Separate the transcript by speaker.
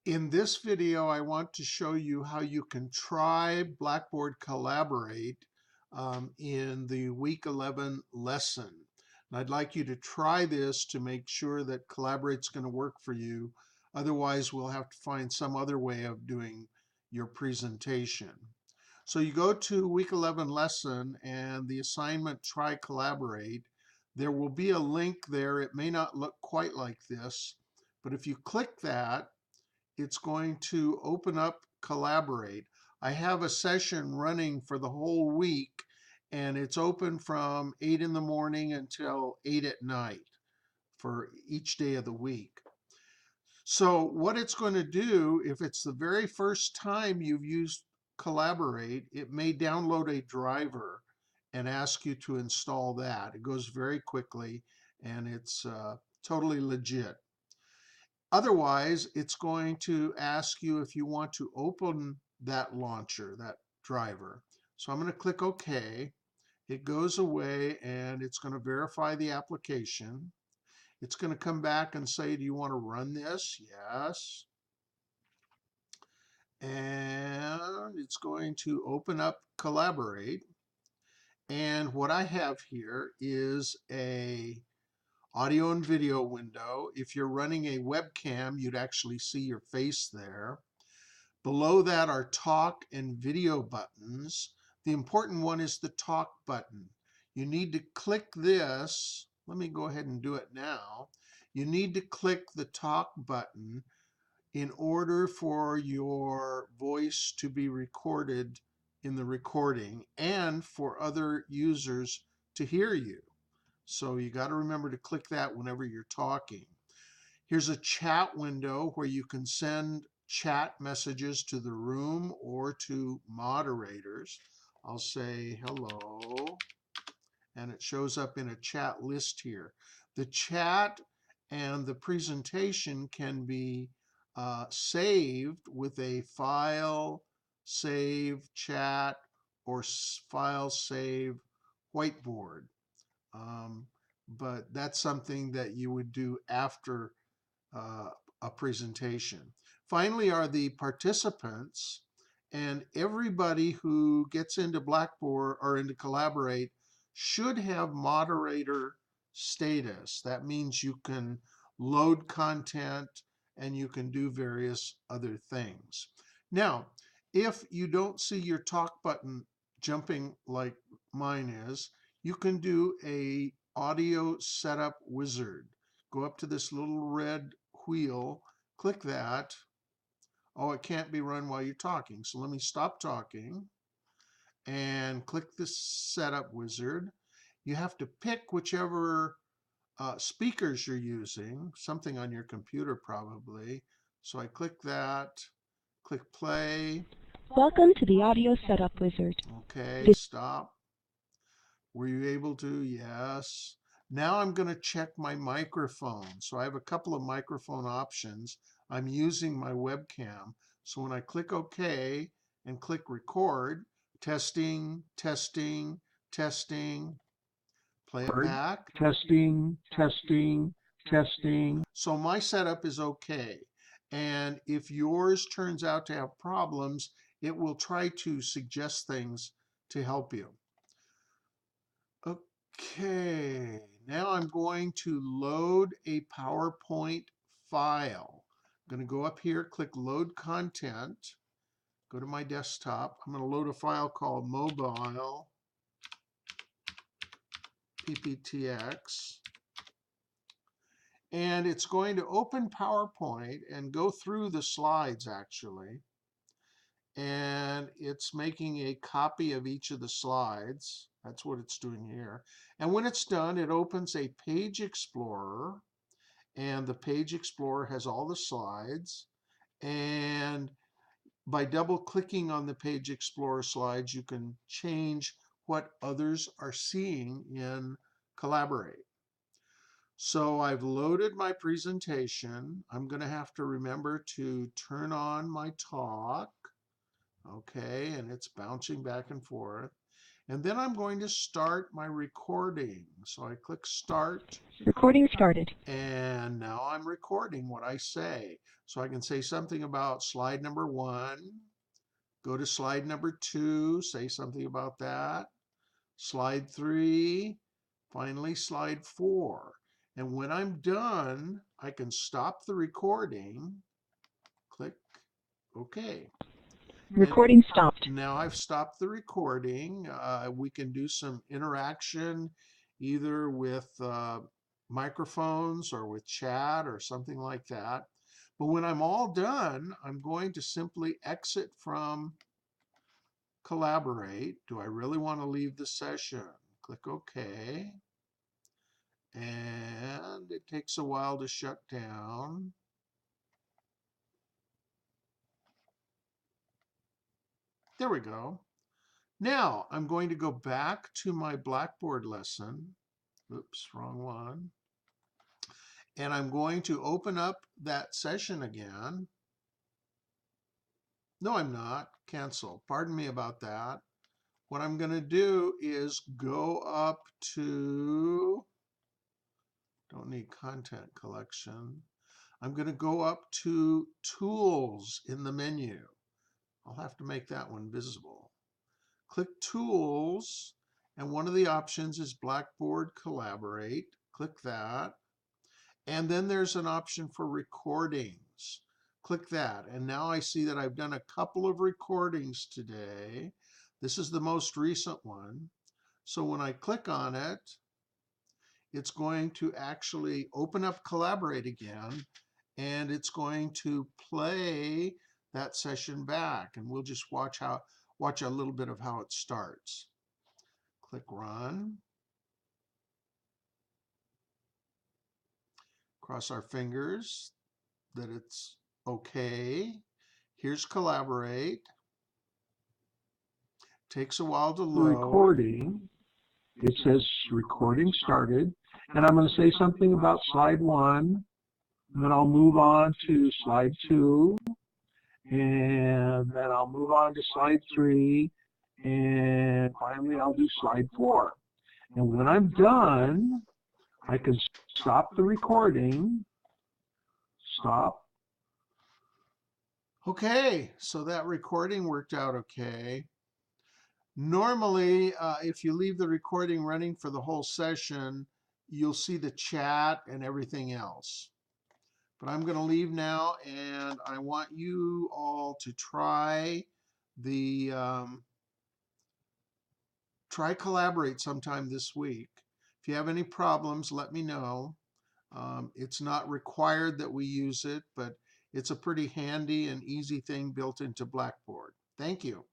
Speaker 1: In this video, I want to show you how you can try Blackboard Collaborate in the week 11 lesson. And I'd like you to try this to make sure that Collaborate's going to work for you. Otherwise, we'll have to find some other way of doing your presentation. So you go to week 11 lesson and the assignment Try Collaborate. There will be a link there. It may not look quite like this, but if you click that, it's going to open up Collaborate. I have a session running for the whole week, and it's open from 8 in the morning until 8 at night for each day of the week. So what it's going to do, if it's the very first time you've used Collaborate, it may download a driver and ask you to install that. It goes very quickly, and it's totally legit. Otherwise, it's going to ask you if you want to open that launcher, that driver. So I'm going to click OK. It goes away and it's going to verify the application. It's going to come back and say, do you want to run this? Yes. And it's going to open up Collaborate. And what I have here is a audio and video window. If you're running a webcam, you'd actually see your face there. Below that are talk and video buttons. The important one is the talk button. You need to click this. Let me go ahead and do it now. You need to click the talk button in order for your voice to be recorded in the recording and for other users to hear you. So you got to remember to click that whenever you're talking. Here's a chat window where you can send chat messages to the room or to moderators. I'll say hello, and it shows up in a chat list here. The chat and the presentation can be saved with a file save chat or file save whiteboard. But that's something that you would do after a presentation. Finally are the participants, and everybody who gets into Blackboard or into Collaborate should have moderator status. That means you can load content and you can do various other things. Now, if you don't see your talk button jumping like mine is, you can do a audio setup wizard. Go up to this little red wheel, click that. Oh, it can't be run while you're talking. So let me stop talking and click the setup wizard. You have to pick whichever speakers you're using, something on your computer probably. So I click that, click play.
Speaker 2: Welcome to the Audio Setup Wizard.
Speaker 1: Okay, stop. Were you able to? Yes. Now I'm going to check my microphone. So I have a couple of microphone options. I'm using my webcam. So when I click OK and click record, testing, testing, testing, play it back.
Speaker 3: Testing, testing, testing.
Speaker 1: So my setup is okay. And if yours turns out to have problems, it will try to suggest things to help you. Okay, now I'm going to load a PowerPoint file. I'm going to go up here, click Load Content, go to my desktop. I'm going to load a file called Mobile PPTX. And it's going to open PowerPoint and go through the slides actually. And it's making a copy of each of the slides. That's what it's doing here. And when it's done, it opens a Page Explorer, and the Page Explorer has all the slides. And by double clicking on the Page Explorer slides, you can change what others are seeing in Collaborate. So I've loaded my presentation. I'm going to have to remember to turn on my talk. Okay, and it's bouncing back and forth. And then I'm going to start my recording. So I click start,
Speaker 2: Recording started.
Speaker 1: and now I'm recording what I say. So I can say something about slide number 1, go to slide number 2, say something about that, slide 3, finally slide 4. And when I'm done, I can stop the recording, click OK.
Speaker 2: Recording stopped.
Speaker 1: Now I've stopped the recording. We can do some interaction either with microphones or with chat or something like that. But when I'm all done, I'm going to simply exit from Collaborate. Do I really want to leave the session? Click OK. And it takes a while to shut down. There we go. Now I'm going to go back to my Blackboard lesson. Oops, wrong one. And I'm going to open up that session again. No, I'm not. Cancel. Pardon me about that. What I'm going to do is go up to, don't need content collection. I'm going to go up to Tools in the menu. I'll have to make that one visible. Click Tools, and one of the options is Blackboard Collaborate. Click that. And then there's an option for recordings. Click that. And now I see that I've done a couple of recordings today. This is the most recent one. So when I click on it, it's going to actually open up Collaborate again, and it's going to play that session back. And we'll just watch a little bit of how it starts. Click Run. Cross our fingers that it's okay. Here's Collaborate. Takes a while to load.
Speaker 3: Recording. It says recording started. And I'm going to say something about slide 1. And then I'll move on to slide 2. And then I'll move on to slide 3. And finally I'll do slide 4. And when I'm done, I can stop the recording. Stop.
Speaker 1: Okay, so that recording worked out okay. Normally, if you leave the recording running for the whole session, you'll see the chat and everything else. But I'm going to leave now, and I want you all to try Collaborate sometime this week. If you have any problems, let me know. It's not required that we use it, but it's a pretty handy and easy thing built into Blackboard. Thank you.